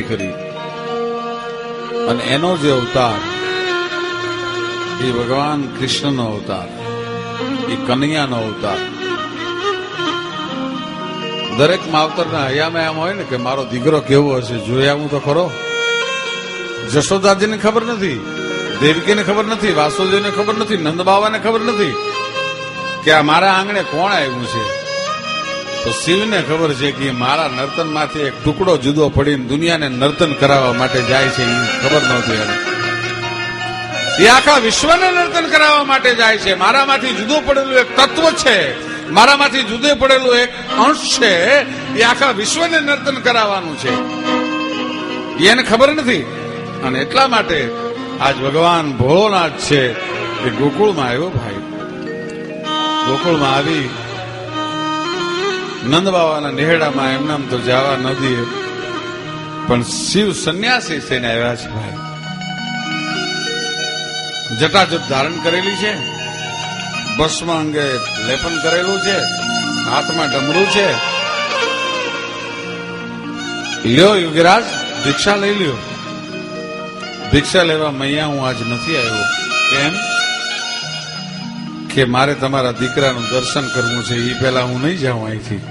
ખરી અને એનો જે અવતાર એ ભગવાન કૃષ્ણનો અવતાર, એ કનૈયાનો અવતાર. દરેક માવતરના હૈયામાં એમ હોય ને કે મારો દીકરો કેવો હશે, જોયા હું તો ખરો. જશોદાજીને ખબર નથી, દેવકીને ખબર નથી, વાસુદેવને ખબર નથી, નંદબાવાને ખબર નથી કે આ મારા આંગણે કોણ આવ્યું છે. તો શિવને ખબર છે કે મારા નર્તનમાંથી એક ટુકડો જુદો પડીને દુનિયાને નર્તન કરાવવા માટે જાય છે. એ ખબર નહોતી એને. એ આખા વિશ્વને નર્તન કરાવવા માટે જાય છે. મારામાંથી જુદું પડેલું એક તત્વ છે, મારામાંથી જુદું પડેલું એક અંશ છે, એ આખા વિશ્વને નર્તન કરાવવાનું છે. એને ખબર નથી. અને એટલા માટે આજ ભગવાન ભોળોનાથ છે એ ગોકુળમાં આવ્યો. ભાઈ ગોકુળમાં આવી નંદબાવાના નેહડામાં એમનામ તો જવા ન દે, પણ શિવ સંન્યાસી થઈને આવ્યા છે. ભાઈ જટાજટ ધારણ કરેલી છે, ભસ્મ અંગે લેપન કરેલું છે, હાથમાં ડમરું છે. લ્યો યુગરાજ, ભિક્ષા લઈ લ્યો. ભિક્ષા લેવા મૈયા હું આજ નથી આવ્યો. કેમ કે મારે તમારા દીકરાનું દર્શન કરવું છે. એ પહેલા હું નહીં જાઉં અહીંથી.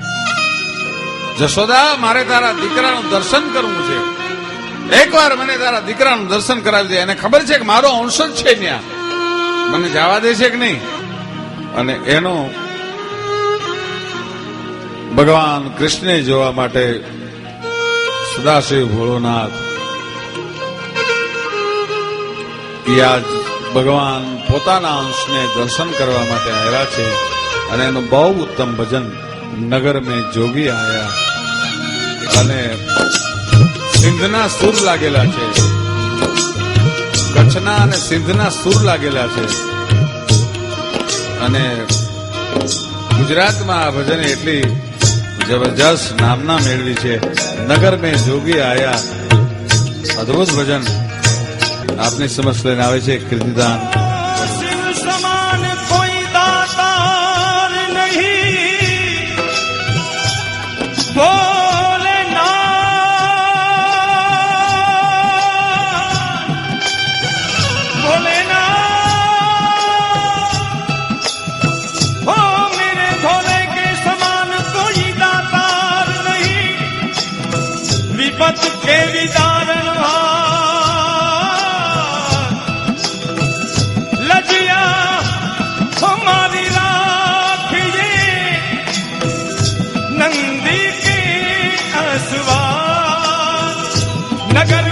જશોદા, મારે તારા દીકરાનું દર્શન કરવું છે. એકવાર મને તારા દીકરાનું દર્શન કરાવી દે. એને ખબર છે કે મારો અંશ જ છે ત્યાં, મને જવા દે છે કે નહીં. અને એનો ભગવાન કૃષ્ણને જોવા માટે સદાશિવ ભોળોનાથ આજ ભગવાન પોતાના અંશને દર્શન કરવા માટે આવ્યા છે. અને એનું બહુ ઉત્તમ ભજન નગર મેં જોગી આયા. અને સિંધના સુર લાગેલા છે, કચ્છના અને સિંધના સુર લાગેલા છે. અને ગુજરાતમાં આ ભજન એટલી જબરજસ્ત નામના મેળવી છે. નગર મેં જોગી આયા, અદભુત ભજન આપની સમક્ષ લઈને આવે છે કીર્તિદાન. શિવ સમાન કોઈ દાતાર નહીં, ભોલેનાથ, ઓ મેરે ભોલે કે સમાન કોઈ દાતાર નહીં. વિપત કે વિદારણ हमारी राखिए नंदी के असवार. नगर